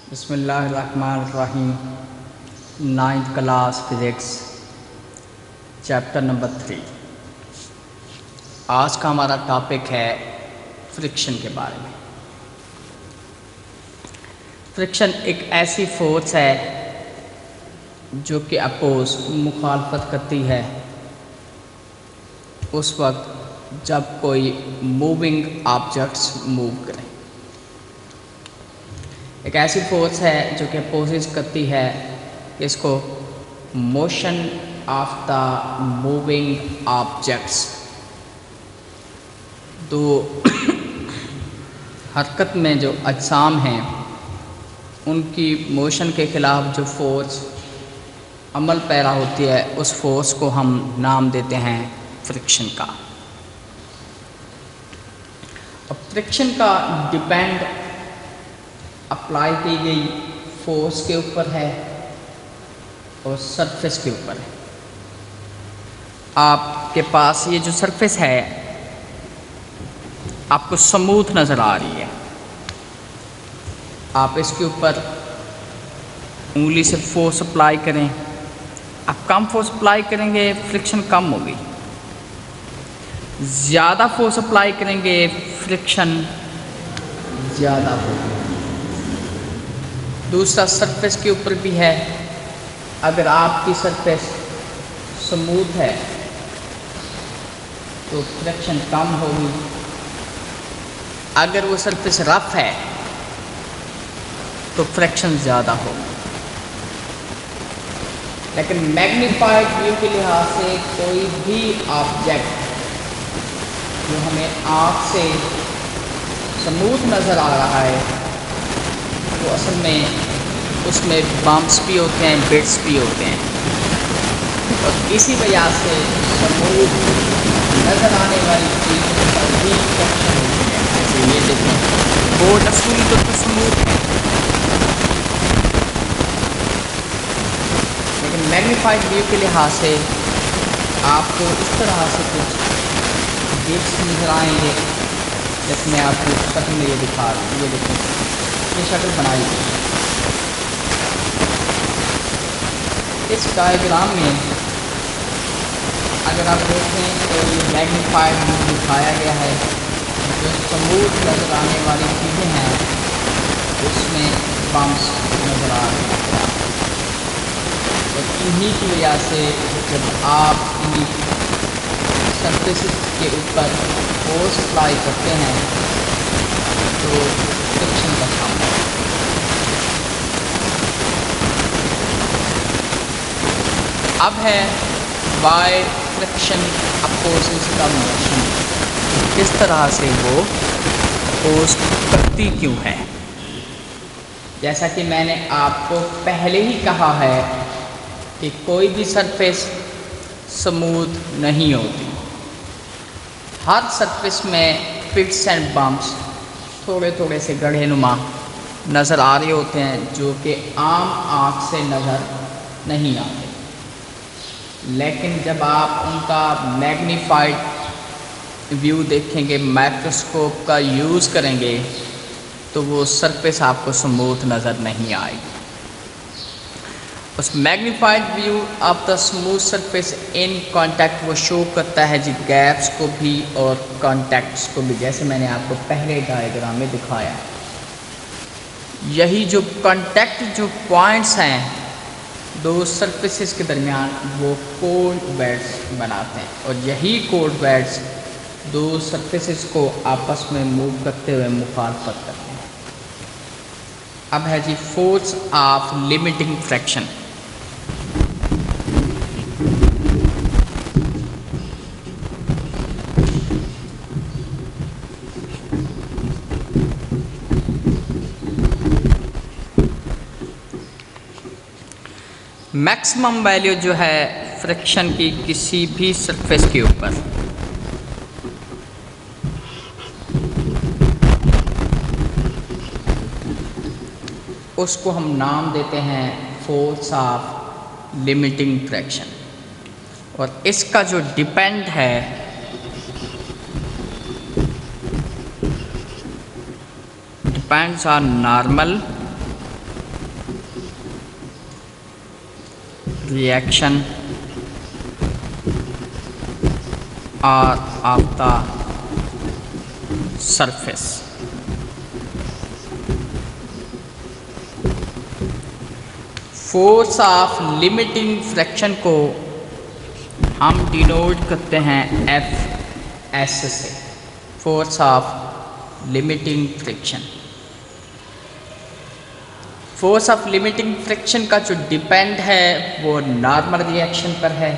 बिस्मिल्लाहिर्रहमानिर्रहीम। 9th class physics chapter number 3। आज का हमारा टॉपिक है फ्रिक्शन के बारे में। फ्रिक्शन एक ऐसी फोर्स है जो कि अपोज मुखालफत करती है उस वक्त जब कोई मूविंग ऑब्जेक्ट्स मूव करें। एक ऐसी फोर्स है जो कि अपोजिस करती है इसको motion of the moving objects. तो हरकत में जो अजसाम हैं उनकी मोशन के ख़िलाफ़ जो फोर्स अमल पैरा होती है उस फोर्स को हम नाम देते हैं फ्रिक्शन का। अब फ्रिक्शन का डिपेंड अप्लाई की गई फोर्स के ऊपर है और सरफेस के ऊपर है। आपके पास ये जो सरफेस है आपको स्मूथ नज़र आ रही है। आप इसके ऊपर उंगली से फोर्स अप्लाई करें, आप कम फोर्स अप्लाई करेंगे फ्रिक्शन कम होगी, ज़्यादा फोर्स अप्लाई करेंगे फ्रिक्शन ज़्यादा होगी। दूसरा सरफेस के ऊपर भी है। अगर आपकी सरफेस स्मूथ है तो फ्रिक्शन कम होगी, अगर वो सरफेस रफ है तो फ्रिक्शन ज़्यादा होगी। लेकिन मैग्नीफाइड व्यू के लिहाज से कोई भी ऑब्जेक्ट जो हमें आँख से स्मूथ नज़र आ रहा है तो असल में उसमें बम्प्स भी होते हैं, बिट्स भी होते हैं, और इसी वजह से स्मूथ नज़र आने वाली चीज़ों पर भी फ्रिक्शन होती है। जैसे ये देखें, बोर्ड असली तो स्मूथ है लेकिन मैग्नीफाइड व्यू के लिहाज से आपको इस तरह से कुछ बिट्स नज़र आएंगे। जैसे मैं आपको शक्ल में ये दिखा रहा हूँ, ये देखें, ये शक्ल बनाई गई। इस डायग्राम में अगर आप देखें तो ये मैग्नीफाइड व्यू दिखाया गया है। जो स्मूथ नज़र आने वाली चीज़ें हैं उसमें बम्प्स नज़र आ रहे हैं, और इन्हीं की वजह से जब आप इन्हीं सरफेस के ऊपर फोर्स अप्लाई करते हैं तो फ्रिक्शन का सामना। अब है Y friction opposes the motion, किस तरह से वो अपोज करती क्यों है। जैसा कि मैंने आपको पहले ही कहा है कि कोई भी सरफेस स्मूथ नहीं होती। हर सरफेस में पिट्स एंड बम्प्स थोड़े थोड़े से गड्ढे नुमा नज़र आ रहे होते हैं जो कि आम आँख से नज़र नहीं आते। लेकिन जब आप उनका मैग्नीफाइड व्यू देखेंगे, माइक्रोस्कोप का यूज़ करेंगे तो वो सरफेस आपको स्मूथ नज़र नहीं आएगी। उस magnified view of the smooth surface in contact वो शो करता है जी गैप्स को भी और कांटेक्ट्स को भी, जैसे मैंने आपको पहले डायग्राम में दिखाया। यही जो कांटेक्ट जो पॉइंट्स हैं दो सरफेसेस के दरमियान वो कोल्ड बेड्स बनाते हैं, और यही कोल्ड बेड्स दो सरफेसेस को आपस में मूव करते हुए मुखालफत करते हैं। अब है जी force of limiting friction. Maximum value जो है फ्रिक्शन की किसी भी सरफेस के ऊपर उसको हम नाम देते हैं फोर्स ऑफ लिमिटिंग फ्रैक्शन, और इसका जो डिपेंड है depends on normal reaction are of the surface. Force of limiting fraction को हम डिनोट करते हैं एफ एस से, force of limiting friction. Force of limiting friction का जो डिपेंड है वो नॉर्मल रिएक्शन पर है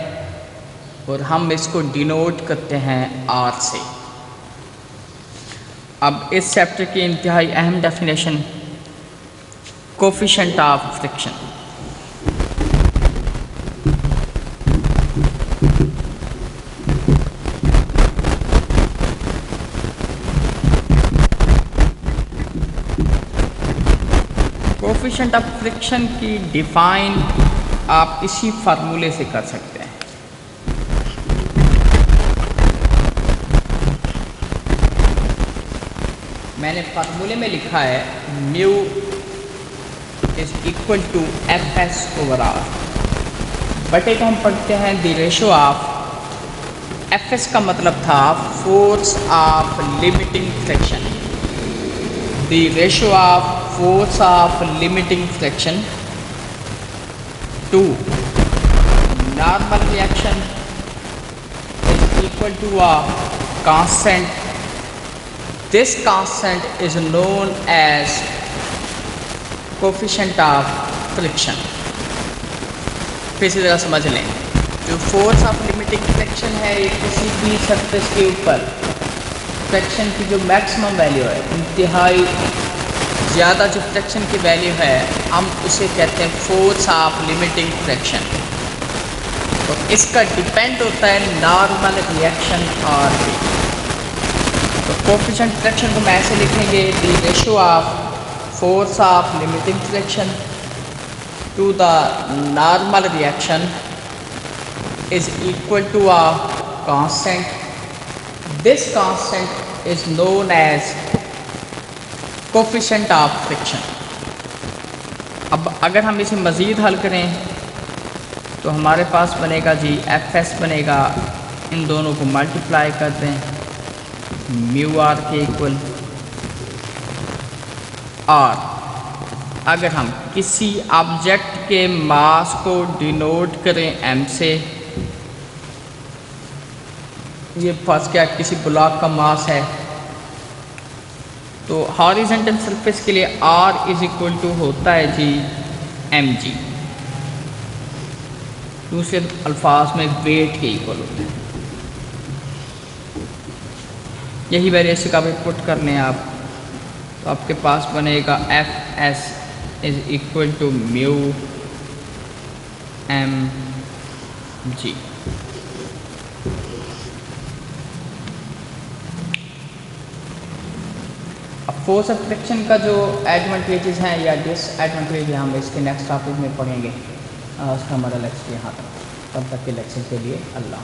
और हम इसको डिनोट करते हैं आर से। अब इस चैप्टर की इंतहाई अहम definition, coefficient of friction. Coefficient of friction की डिफाइन आप इसी फार्मूले से कर सकते हैं। मैंने फार्मूले में लिखा है mu is equal to F S over R, बटे को हम पढ़ते हैं the ratio of F S का मतलब था force of limiting friction, the ratio of force of limiting friction to normal reaction is equal to a constant. This constant is known as coefficient of friction. फिर से ज़रा समझ लें, जो force of limiting friction है किसी भी surface के ऊपर फ्रिक्शन की जो मैक्सिमम वैल्यू है, इंतहाई ज़्यादा जो फ्रिक्शन की वैल्यू है, हम उसे कहते हैं फोर्स ऑफ लिमिटिंग फ्रिक्शन। तो इसका डिपेंड होता है नॉर्मल रिएक्शन और भी। तो कोफिशिएंट फ्रिक्शन को हम ऐसे लिखेंगे the ratio of force of limiting friction to the normal reaction is equal to a constant. This constant is known as coefficient of friction. अब अगर हम इसे मज़ीद हल करें तो हमारे पास बनेगा जी एफ एस बनेगा, इन दोनों को मल्टीप्लाई कर दें म्यू आर के इक्वल। और अगर हम किसी ऑब्जेक्ट के मास को डिनोट करें एम से, ये फर्स्ट क्या किसी ब्लॉक का मास है, तो हॉरिजॉन्टल सरफेस के लिए R इज इक्वल टू होता है जी mg, दूसरे अल्फाज में वेट के इक्वल होता है। यही बेसिक आप पुट कर लें आप, तो आपके पास बनेगा F S is equal to mu M G. Force of friction का जो एडवांटेजेस हैं या डिसएडवांटेज हम इसके नेक्स्ट टॉपिक में पढ़ेंगे। उसका हमारा लेक्चर यहाँ तक, तब तक के लेक्चर के लिए अल्लाह।